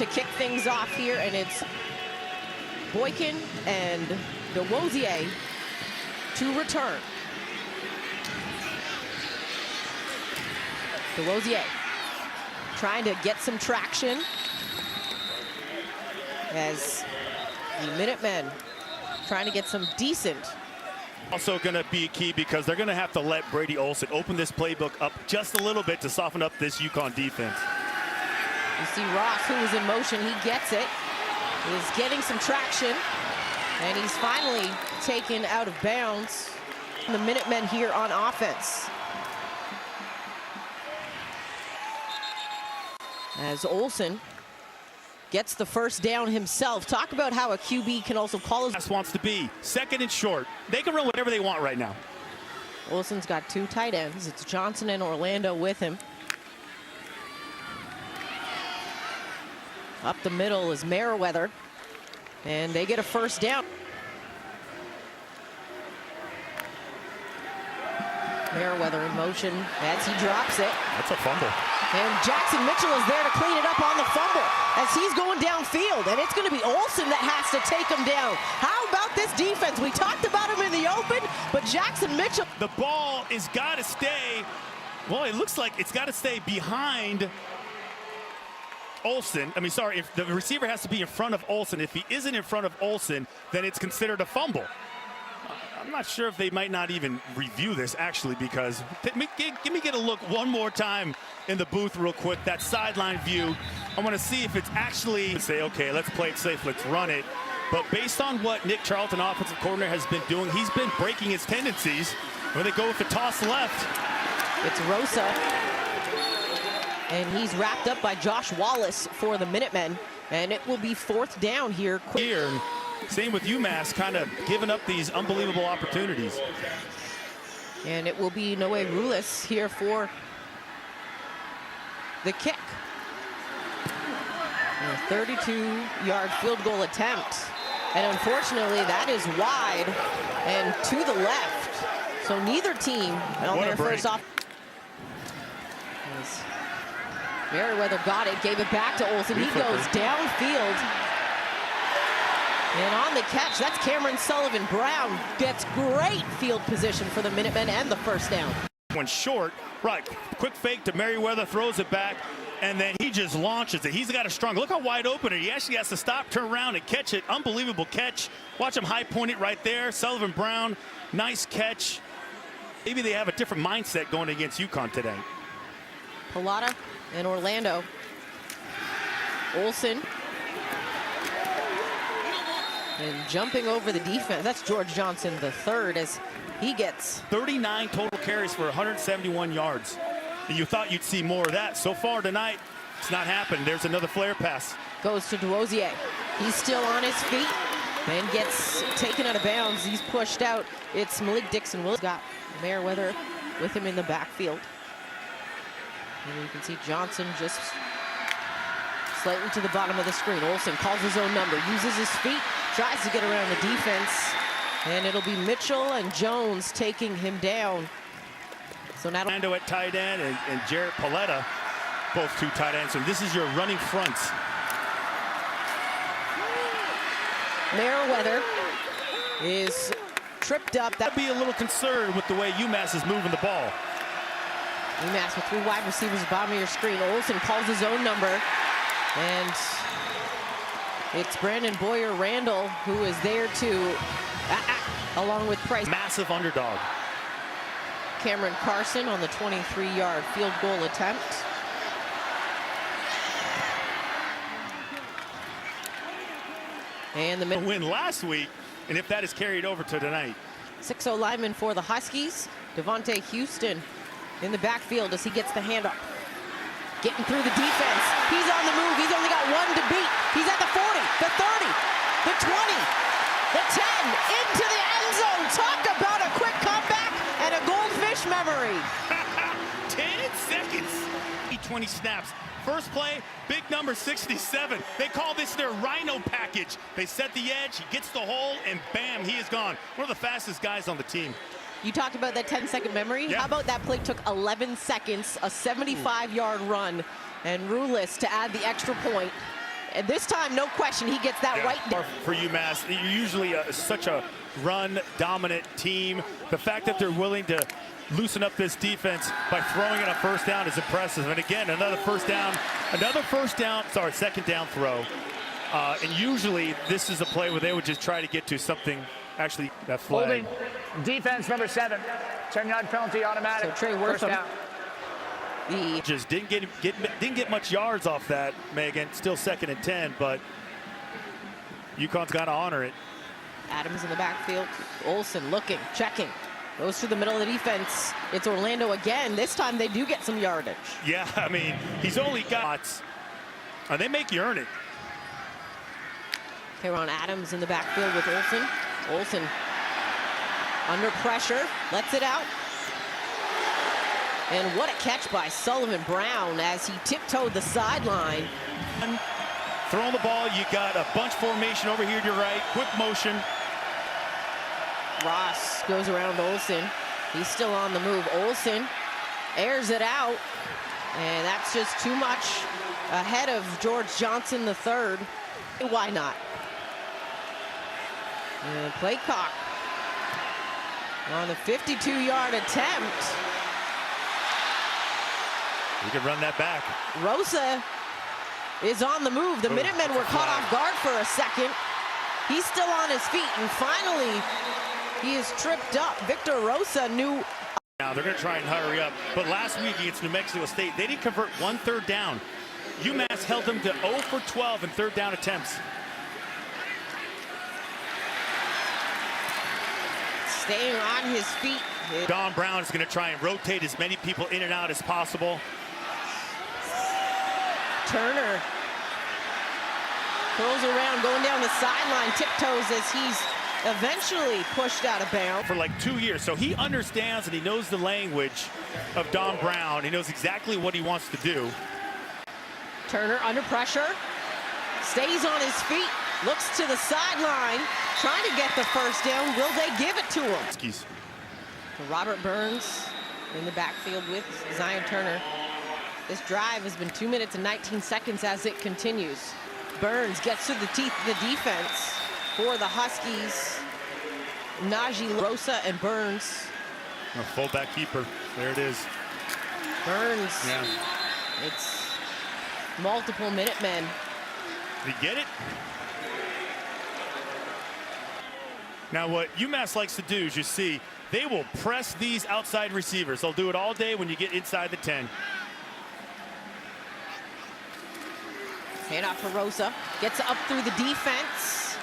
to kick things off here, and it's Boykin and DeWosier to return. DeWosier trying to get some traction as the Minutemen trying to get some decent. Also going to be key because they're going to have to let Brady Olson open this playbook up just a little bit to soften up this UConn defense. You see Ross, who is in motion, he gets it, is getting some traction, and he's finally taken out of bounds. The Minutemen here on offense. As Olson gets the first down himself. Talk about how a QB can also call his... Wants to be second and short. They can run whatever they want right now. Olson's got two tight ends. It's Johnson and Orlando with him. Up the middle is Meriwether, and they get a first down. Meriwether in motion as he drops it. That's a fumble. And Jackson Mitchell is there to clean it up on the fumble as he's going downfield. And it's going to be Olson that has to take him down. How about this defense? We talked about him in the open, but Jackson Mitchell. The ball is got to stay, well, it looks like it's got to stay behind Olson. I mean, sorry, if the receiver has to be in front of Olson. If he isn't in front of Olson, then it's considered a fumble. I'm not sure if they might not even review this, actually, because give me get a look one more time in the booth real quick, that sideline view. I want to see if it's actually say, okay, let's play it safe, let's run it. But based on what Nick Charlton, offensive coordinator, has been doing, he's been breaking his tendencies when they go with the toss left. It's Rosa, and he's wrapped up by Josh Wallace for the Minutemen, and it will be fourth down here. Same with UMass, kind of giving up these unbelievable opportunities. And it will be Noe Rulis here for the kick. A 32-yard field goal attempt. And unfortunately, that is wide and to the left. So neither team on their first off. Meriwether got it, gave it back to Olson. He goes downfield. And on the catch, that's Cameron Sullivan. Brown gets great field position for the Minutemen and the first down. Went short, right, quick fake to Meriwether, throws it back, and then he just launches it. He's got a strong, look how wide open it is. He actually has to stop, turn around, and catch it. Unbelievable catch. Watch him high point it right there. Sullivan Brown, nice catch. Maybe they have a different mindset going against UConn today. Pilata and Orlando. Olson. And jumping over the defense, that's George Johnson III as he gets 39 total carries for 171 yards. And you thought you'd see more of that. So far tonight, it's not happened. There's another flare pass. Goes to DeWosier. He's still on his feet and gets taken out of bounds. He's pushed out. It's Malik Dixon. Will's got Meriwether with him in the backfield. And you can see Johnson just slightly to the bottom of the screen. Olson calls his own number, uses his feet, tries to get around the defense, and it'll be Mitchell and Jones taking him down. So now Orlando at tight end and Jarrett Paletta, both two tight ends. So this is your running fronts. Meriwether is tripped up. That'd be a little concerned with the way UMass is moving the ball. UMass with three wide receivers at the bottom of your screen. Olson calls his own number, and it's Brandon Boyer Randall who is there to, along with Price. Massive underdog. Cameron Carson on the 23-yard field goal attempt. And the win last week, and if that is carried over to tonight. 6-0 lineman for the Huskies, Devontae Houston in the backfield as he gets the handoff. Getting through the defense. He's on the move. He's only got one to beat. He's at the 40, the 30, the 20, the 10, into the end zone. Talk about a quick comeback and a goldfish memory. 10 seconds. 20 snaps. First play, big number 67. They call this their rhino package. They set the edge, he gets the hole, and bam, he is gone. One of the fastest guys on the team. You talked about that 10-second memory. Yeah. How about that play took 11 seconds, a 75-yard run, and Rulis to add the extra point. And this time, no question, he gets that right down. For UMass, you're usually such a run-dominant team. The fact that they're willing to loosen up this defense by throwing it on first down is impressive. And again, second down throw. And usually this is a play where they would just try to get to something, actually, that flag. Holding defense number 7. 10-yard penalty automatic. So Trey First down. The just didn't get much yards off that, Megan. Still 2nd and 10, but UConn's got to honor it. Adams in the backfield. Olsen looking, checking. Goes through the middle of the defense. It's Orlando again. This time they do get some yardage. Yeah, I mean, he's only got... And they make you earn it. Teron Adams in the backfield with Olsen. Olsen under pressure, lets it out. And what a catch by Sullivan Brown as he tiptoed the sideline. Throwing the ball, you got a bunch formation over here to your right, quick motion. Ross goes around Olsen. He's still on the move. Olsen airs it out, and that's just too much ahead of George Johnson III. Why not? And play clock on the 52-yard attempt. You can run that back. Rosa is on the move. The Minutemen were caught off guard for a second. He's still on his feet, and finally he is tripped up. Victor Rosa knew. Now they're going to try and hurry up. But last week against New Mexico State, they didn't convert 1 third down. UMass held them to 0 for 12 in third down attempts. Staying on his feet. Don Brown is going to try and rotate as many people in and out as possible. Turner curls around, going down the sideline, tiptoes as he's eventually pushed out of bounds. For like 2 years, so he understands and he knows the language of Don Brown. He knows exactly what he wants to do. Turner under pressure, stays on his feet, looks to the sideline, trying to get the first down. Will they give it to him? Robert Burns in the backfield with Zion Turner. This drive has been 2 minutes and 19 seconds as it continues. Burns gets to the teeth of the defense for the Huskies. Najee, Rosa, and Burns. A fullback keeper. There it is. Burns. Yeah. It's multiple Minutemen. Did he get it? Now what UMass likes to do is, you see, they will press these outside receivers. They'll do it all day when you get inside the 10. Handoff for Rosa. Gets up through the defense.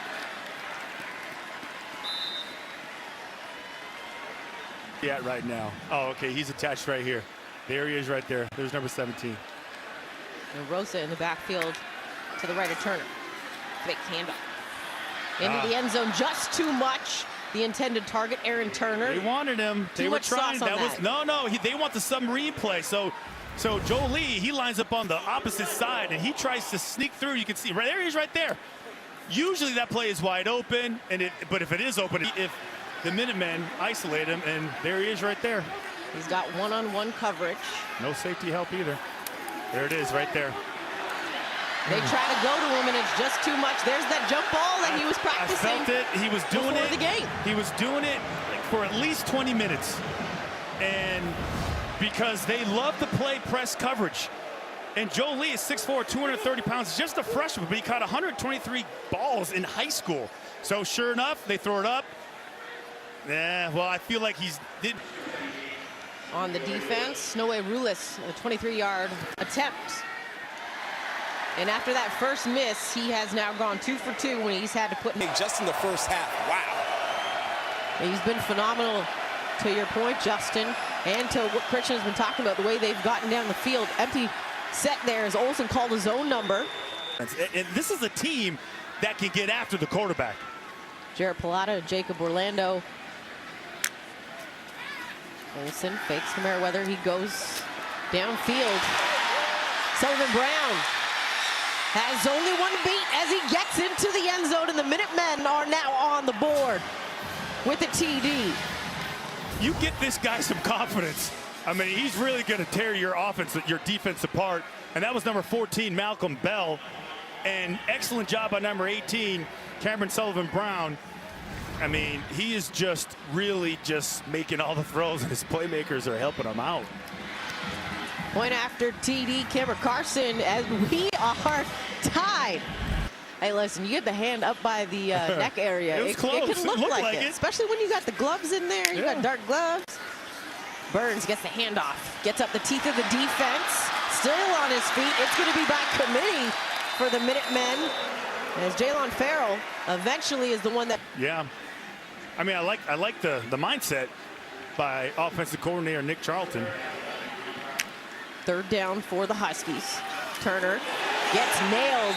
Yeah, right now. Oh, okay, he's attached right here. There he is right there. There's number 17. And Rosa in the backfield to the right of Turner. Fake handoff. Into the end zone, just too much. The intended target, Aaron Turner. They wanted him. They were trying. They want the submarine play. So Joe Lee, he lines up on the opposite side and he tries to sneak through. You can see right there, he's right there. Usually that play is wide open, but if it is open, if the Minutemen isolate him, and there he is right there. He's got one-on-one coverage. No safety help either. There it is right there. They try to go to him, and it's just too much. There's that jump ball that he was practicing. I felt it. He was doing it. Before the game. He was doing it for at least 20 minutes. And because they love to play press coverage. And Joe Lee is 6'4", 230 pounds, just a freshman, but he caught 123 balls in high school. So sure enough, they throw it up. Yeah, well, I feel like On the defense, Noe Rulis, a 23-yard attempt. And after that first miss, he has now gone 2 for 2 when he's had to put... Just in the first half, wow. He's been phenomenal, to your point, Justin, and to what Christian has been talking about, the way they've gotten down the field. Empty set there as Olsen called his own number. And this is a team that can get after the quarterback. Jared Pilata, Jacob Orlando. Olsen fakes to Meriwether. He goes downfield. Sullivan Brown has only one beat as he gets into the end zone, and the Minutemen are now on the board with a TD. You get this guy some confidence. I mean, he's really going to tear your offense, your defense apart. And that was number 14, Malcolm Bell. And excellent job by number 18, Cameron Sullivan-Brown. I mean, he is just really just making all the throws, and his playmakers are helping him out. Point after TD, Cameron Carson, as we are tied. Hey, listen, you get the hand up by the neck area. It was close. It can look like it, it. especially when you got the gloves in there. You got dark gloves. Burns gets the handoff, gets up the teeth of the defense, still on his feet. It's going to be by committee for the Minutemen, as Jalon Farrell eventually is the one that. Yeah, I mean, I like the mindset by offensive coordinator Nick Charlton. Third down for the Huskies. Turner gets nailed.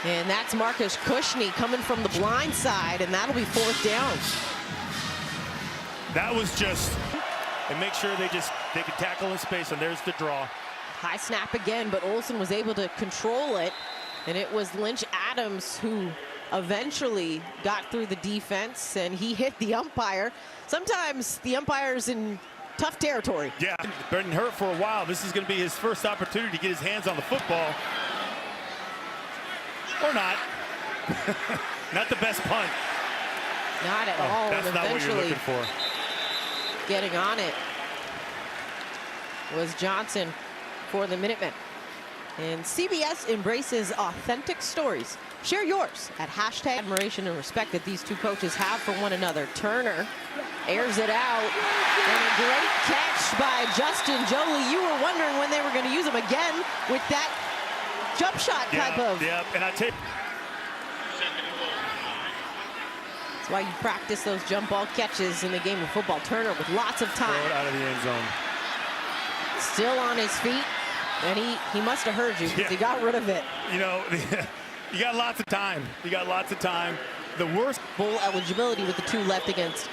And that's Marcus Cushney coming from the blind side, and that'll be fourth down. That was just, and make sure they can tackle in space, and there's the draw. High snap again, but Olsen was able to control it, and it was Lynch Adams who eventually got through the defense, and he hit the umpire. Sometimes the umpire's in tough territory. Yeah, been hurt for a while. This is going to be his first opportunity to get his hands on the football. Or not. Not the best punt. Not at all. That's not what you're looking for. Getting on it was Johnson for the Minutemen. And CBS embraces authentic stories. Share yours at #admiration and respect that these two coaches have for one another. Turner airs it out, and a great catch by Justin Jolie. You were wondering when they were going to use him again with that jump shot type of. Yeah, and I take. That's why you practice those jump ball catches in the game of football. Turner with lots of time. Throw it out of the end zone. Still on his feet, and he must have heard you because he got rid of it. You know, you got lots of time. You got lots of time. The worst bowl eligibility with the two left against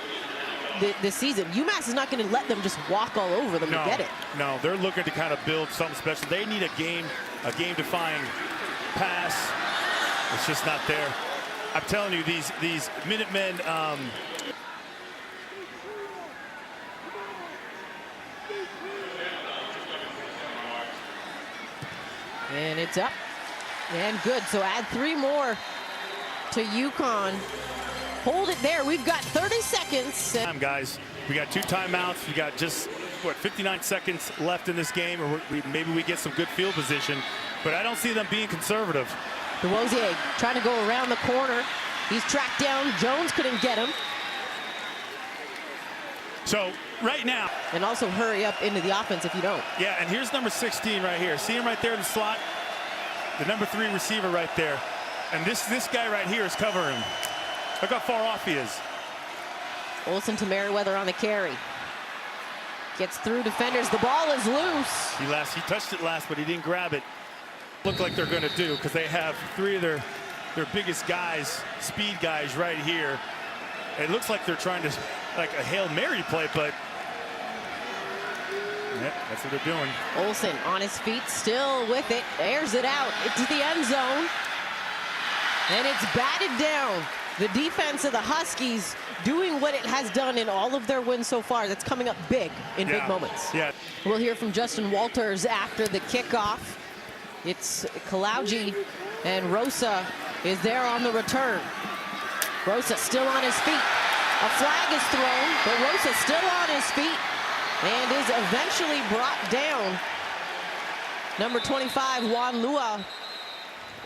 this season. UMass is not going to let them just walk all over them to get it. No, they're looking to kind of build something special. They need a game-defying pass. It's just not there. I'm telling you, these Minutemen. And it's up and good. So add 3 more to UConn. Hold it there. We've got 30 seconds. Guys, we got 2 timeouts. We got just, what, 59 seconds left in this game, or maybe we get some good field position. But I don't see them being conservative. DeWosier trying to go around the corner. He's tracked down. Jones couldn't get him. So right now. And also hurry up into the offense if you don't. Yeah, and here's number 16 right here. See him right there in the slot? The number 3 receiver right there. And this guy right here is covering him. Look how far off he is. Olsen to Merriweather on the carry. Gets through defenders. The ball is loose. He touched it last, but he didn't grab it. Look like they're going to do, because they have 3 of their biggest guys, speed guys right here. It looks like they're trying to, like a Hail Mary play, but yeah, that's what they're doing. Olsen on his feet, still with it, airs it out into the end zone, and it's batted down. The defense of the Huskies doing what it has done in all of their wins so far. That's coming up big in big moments. Yeah. We'll hear from Justin Walters after the kickoff. It's Kalauji, and Rosa is there on the return. Rosa still on his feet. A flag is thrown, but Rosa still on his feet and is eventually brought down. Number 25, Juan Lua,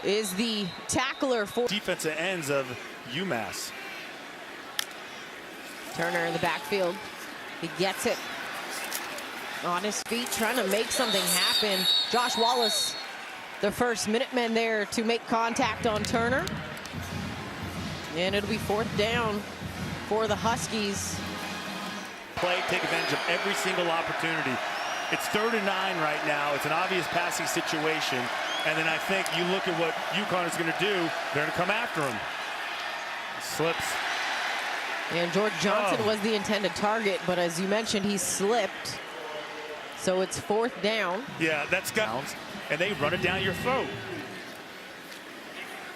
is the tackler for defensive ends of UMass. Turner in the backfield. He gets it on his feet, trying to make something happen. Josh Wallace, the first Minuteman there to make contact on Turner. And it'll be 4th down for the Huskies. Take advantage of every single opportunity. It's 3rd and 9 right now. It's an obvious passing situation. And then I think you look at what UConn is going to do. They're going to come after him. Slips. And George Johnson was the intended target, but as you mentioned, he slipped. So it's 4th down. Yeah, that's got, and they run it down your throat.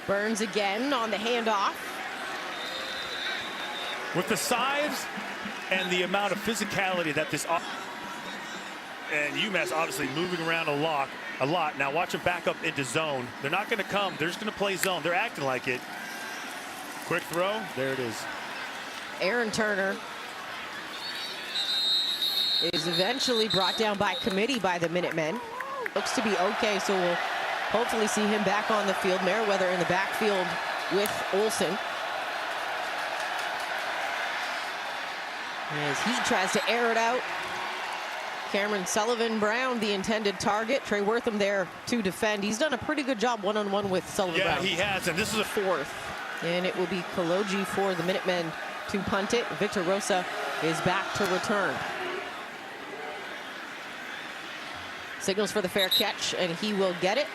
Burns again on the handoff. With the size and the amount of physicality that this, and UMass obviously moving around a lot, a lot. Now watch them back up into zone. They're not going to come. They're just going to play zone. They're acting like it. Quick throw. There it is. Aaron Turner is eventually brought down by committee by the Minutemen. Looks to be okay, so we'll hopefully see him back on the field. Meriwether in the backfield with Olsen. As he tries to air it out. Cameron Sullivan Brown, the intended target. Trey Wortham there to defend. He's done a pretty good job one-on-one with Sullivan Brown. Yeah, he has, and this is a fourth. And it will be Kaloji for the Minutemen to punt it. Victor Rosa is back to return. Signals for the fair catch, and he will get it.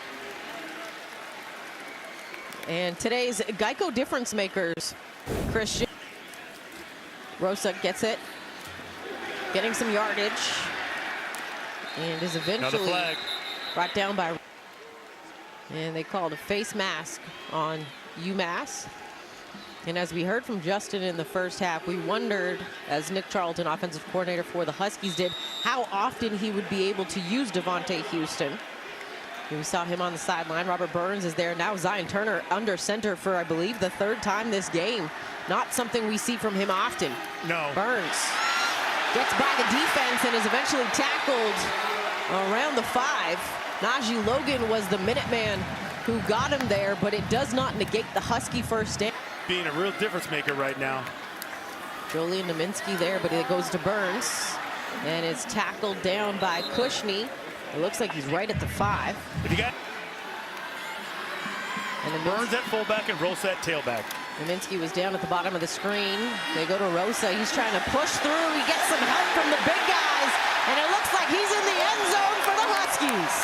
And today's Geico difference makers, Christian. Rosa gets it, getting some yardage, and is eventually brought down by. And they called a face mask on UMass. And as we heard from Justin in the first half, we wondered, as Nick Charlton, offensive coordinator for the Huskies, did, how often he would be able to use Devontae Houston. We saw him on the sideline. Robert Burns is there. Now Zion Turner under center for, I believe, the third time this game. Not something we see from him often. No. Burns gets by the defense and is eventually tackled around the 5. Najee Logan was the Minuteman who got him there, but it does not negate the Husky first down. Being a real difference maker right now. Julian Naminsky there, but it goes to Burns. And it's tackled down by Kushney. It looks like he's right at the 5. If you got and Burns at fullback and Rosa at tailback. Naminsky was down at the bottom of the screen. They go to Rosa. He's trying to push through. He gets some help from the big guys. And it looks like he's in the end zone for the Huskies.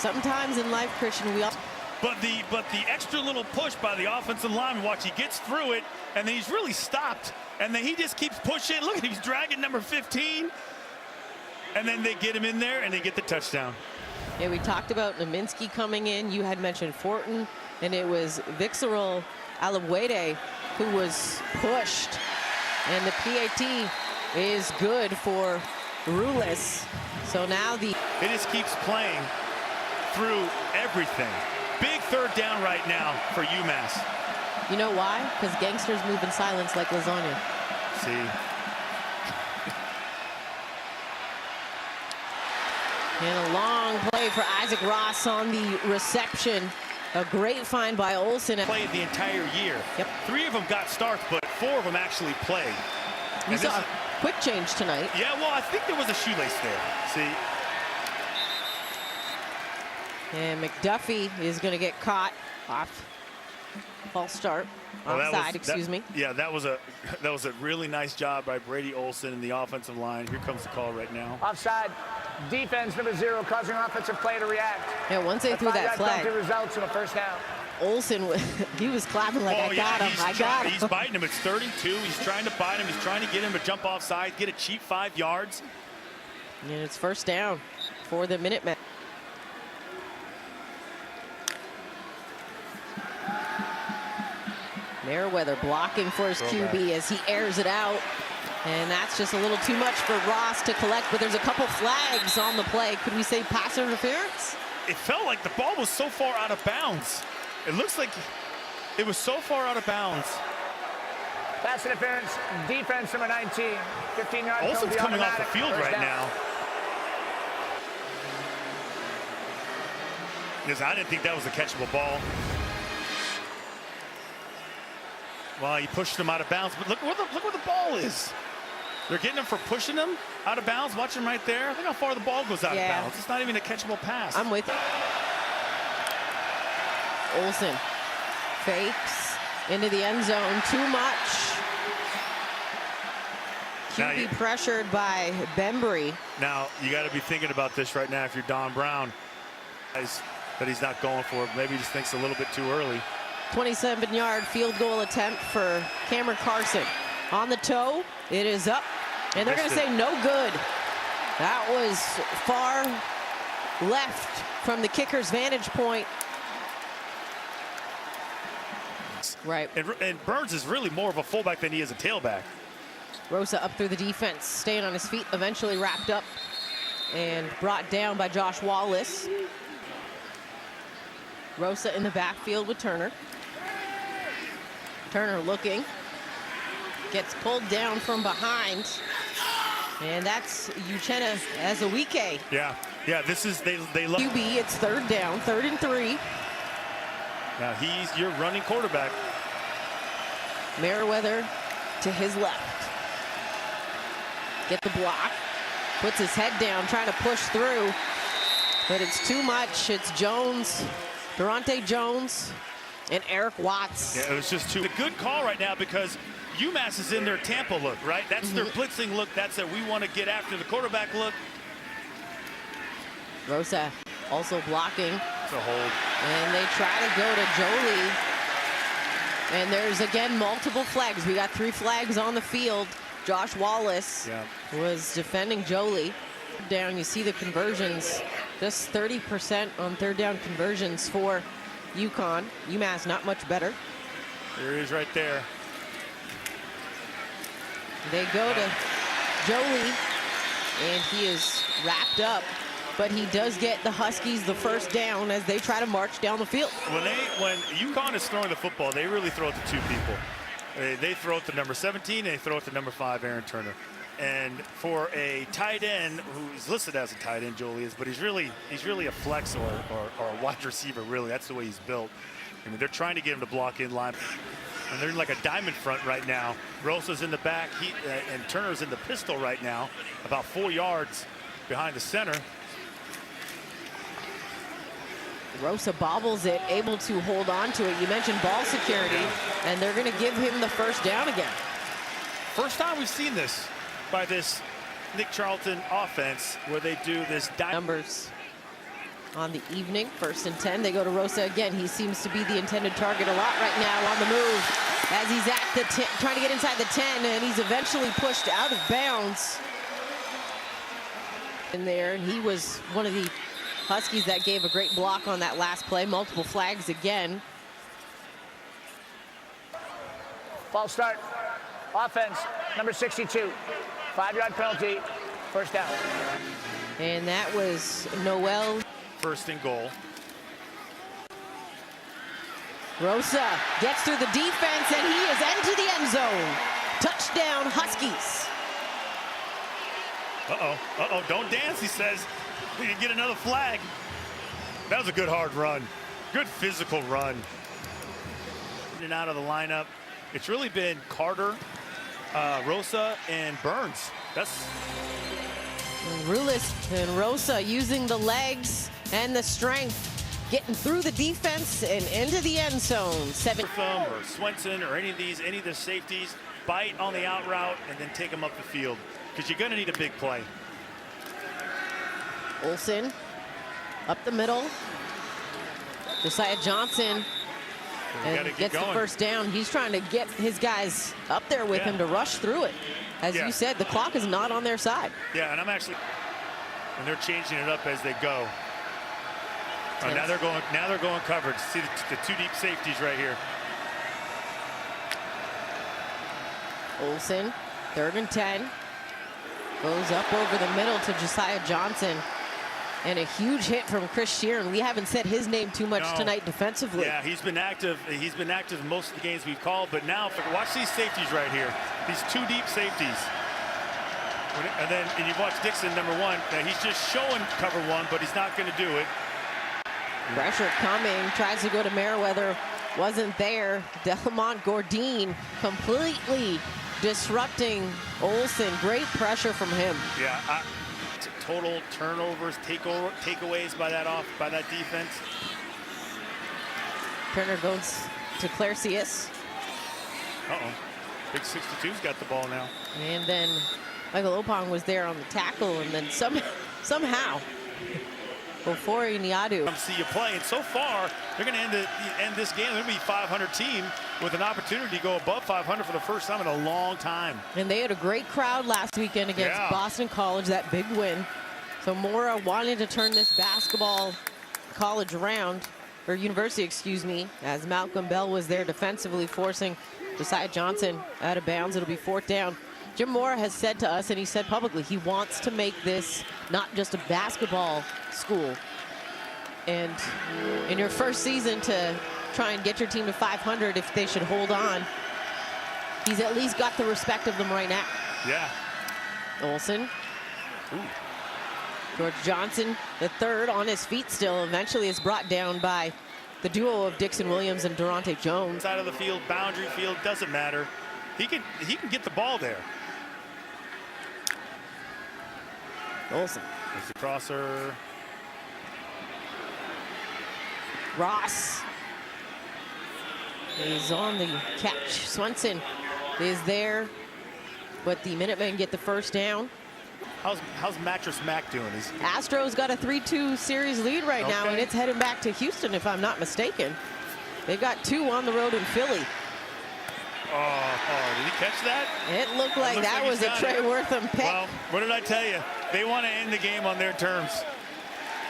Sometimes in life, Christian, we all... But the extra little push by the offensive lineman, watch, he gets through it, and then he's really stopped. And then he just keeps pushing. Look at him, he's dragging number 15. And then they get him in there, and they get the touchdown. Yeah, we talked about Naminsky coming in. You had mentioned Fortin, and it was Vixeril Alawede who was pushed. And the PAT is good for Rulis. So now the... It just keeps playing through everything. Big third down right now for UMass. You know why? Because gangsters move in silence like lasagna. See. And a long play for Isaac Ross on the reception. A great find by Olsen. Played the entire year. Yep. 3 of them got starts, but 4 of them actually played. You saw a quick change tonight. Yeah, well, I think there was a shoelace there. See. And McDuffie is going to get caught off. False start. Offside, excuse me. Yeah, that was a really nice job by Brady Olsen in the offensive line. Here comes the call right now. Offside. Defense number 0 causing offensive play to react. Yeah, once they threw that flag. Results in the first down. Olsen, he was clapping like, I got him, I got him. He's biting him. It's 32. He's trying to bite him. He's trying to get him to jump offside, get a cheap 5 yards. And it's first down for the Minutemen. Meriwether blocking for his QB as he airs it out. And that's just a little too much for Ross to collect, but there's a couple flags on the play. Could we say pass interference? It felt like the ball was so far out of bounds. It looks like it was so far out of bounds. Pass interference, defense number 19. 15-yard penalty. Olsen's coming off the field right now. Because I didn't think that was a catchable ball. Well, he pushed him out of bounds, but look where the ball is. They're getting him for pushing him out of bounds. Watch him right there. Look how far the ball goes out of bounds. It's not even a catchable pass. I'm with you. Olsen fakes into the end zone. Too much. QB pressured by Bembry. Now, you got to be thinking about this right now if you're Don Brown. That he's not going for it. Maybe he just thinks a little bit too early. 27-yard field goal attempt for Cameron Carson. On the toe, it is up, and they're going to say no good. That was far left from the kicker's vantage point. Right. And Burns is really more of a fullback than he is a tailback. Rosa up through the defense, staying on his feet, eventually wrapped up and brought down by Josh Wallace. Rosa in the backfield with Turner. Turner looking, gets pulled down from behind, and that's Uchenna Ezewike. Yeah, this is, they love. QB, it's 3rd down, 3rd and 3. Now he's your running quarterback. Merriweather to his left. Get the block, puts his head down, trying to push through, but it's too much. It's Jones, Durante Jones, and Eric Watts. Yeah, it was just too. A good call right now because UMass is in their Tampa look, right? That's their blitzing look. That's it. We want to get after the quarterback look. Rosa also blocking. It's a hold. And they try to go to Jolie. And there's, again, multiple flags. We got 3 flags on the field. Josh Wallace was defending Jolie. Down, you see the conversions. Just 30% on 3rd down conversions for UConn. UMass not much better. There he is right there. They go to Jolie, and he is wrapped up. But he does get the Huskies the 1st down as they try to march down the field. When UConn is throwing the football, they really throw it to 2 people. They throw it to number 17, and they throw it to number 5, Aaron Turner. And for a tight end who's listed as a tight end, Jolie is, but he's really a flex or a wide receiver, really. That's the way he's built. I mean, they're trying to get him to block in line. And they're like a diamond front right now. Rosa's in the back, and Turner's in the pistol right now, about 4 yards behind the center. Rosa bobbles it, able to hold on to it. You mentioned ball security, and they're going to give him the 1st down again. First time we've seen this by this Nick Charlton offense where they do this. Numbers on the evening, 1st and 10. They go to Rosa again. He seems to be the intended target a lot right now on the move as he's at the trying to get inside the 10, and he's eventually pushed out of bounds in there. And he was one of the Huskies that gave a great block on that last play. Multiple flags again. False start. Offense, number 62. 5-yard penalty. 1st down. And that was Noel. 1st and goal. Rosa gets through the defense, and he is into the end zone. Touchdown, Huskies. Uh-oh, don't dance, he says. We can get another flag. That was a good hard run. Good physical run. In and out of the lineup. It's really been Carter, Rosa, and Burns. That's Rulis and Rosa using the legs and the strength, getting through the defense and into the end zone. 7. Or Swenson or any of the safeties bite on the out route and then take them up the field because you're going to need a big play. Olsen up the middle. Josiah Johnson and gets the 1st down. He's trying to get his guys up there with him to rush through it. As you said, the clock is not on their side. Yeah, and and they're changing it up as they go. Now they're going coverage. See the 2 deep safeties right here. Olsen, 3rd and 10. Goes up over the middle to Josiah Johnson. And a huge hit from Chris Sheeran. We haven't said his name too much tonight defensively. Yeah, he's been active. He's been active most of the games we've called. But now, watch these safeties right here. These 2 deep safeties. And you watch Dixon, number 1. Now he's just showing cover 1, but he's not going to do it. Pressure coming. Tries to go to Merriweather. Wasn't there. Delamont Gordine completely disrupting Olsen. Great pressure from him. Yeah. Total turnovers, takeaways by that defense. Turner goes to Clarcius. Big 62's got the ball now. And then Michael Opong was there on the tackle, and then somehow Ofori Niadu. Come see you play, and so far they're going to end this game. They're going to be a 500 team with an opportunity to go above 500 for the first time in a long time. And they had a great crowd last weekend against Boston College, that big win. So Mora wanted to turn this basketball college around. University, excuse me, as Malcolm Bell was there defensively forcing Josiah Johnson out of bounds. It'll be 4th down. Jim Mora has said to us, and he said publicly, he wants to make this not just a basketball school. And in your first season to try and get your team to 500, if they should hold on, he's at least got the respect of them right now. Yeah. Olsen. Ooh. George Johnson, the third, on his feet still. Eventually is brought down by the duo of Dixon Williams and Durante Jones. Side of the field, boundary field, doesn't matter. He can get the ball there. Olsen. There's the crosser. Ross is on the catch. Swenson is there, but the Minutemen get the first down. How's Mattress Mac doing? Astros got a 3-2 series lead right now, and it's heading back to Houston, if I'm not mistaken. They've got 2 on the road in Philly. Oh, did he catch that? It looked like that was a Trey Wortham pick. Well, what did I tell you? They want to end the game on their terms.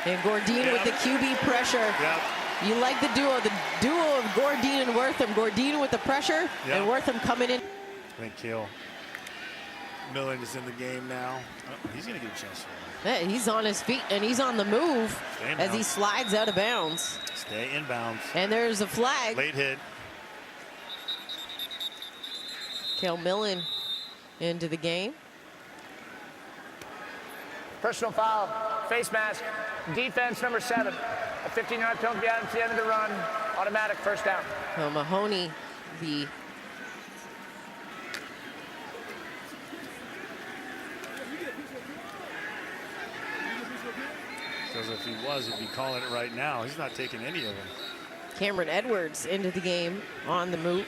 And Gordine with the QB pressure. Yep. You like the duo of Gordine and Wortham. Gordine with the pressure, and Wortham coming in. Thank you. Millen is in the game now. Oh, he's going to get a chance for it. Yeah, he's on his feet, and he's on the move as he slides out of bounds. Stay inbounds. And there's a flag. Late hit. Kel Millen into the game. Personal foul, face mask, defense number 7. A 15-yard penalty at the end of the run. Automatic first down. So Mahoney, the Because if he was, he'd be calling it right now. He's not taking any of them. Cameron Edwards into the game on the move.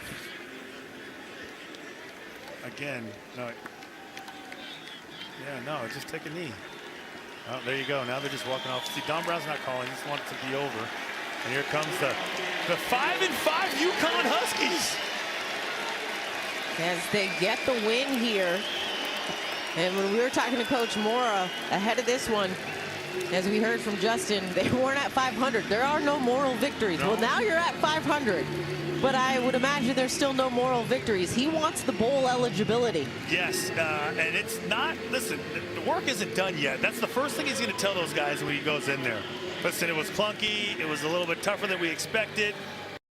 Again, no. Yeah, no, just take a knee. Oh, there you go. Now they're just walking off. See, Don Brown's not calling. He just wants it to be over. And here comes the 5-5 UConn Huskies. As they get the win here. And when we were talking to Coach Mora ahead of this one, as we heard from Justin, they weren't at 500. There are no moral victories. No. Well, now you're at 500. But I would imagine there's still no moral victories. He wants the bowl eligibility. Yes, and it's not, listen, the work isn't done yet. That's the first thing he's going to tell those guys when he goes in there. Listen, it was clunky. It was a little bit tougher than we expected.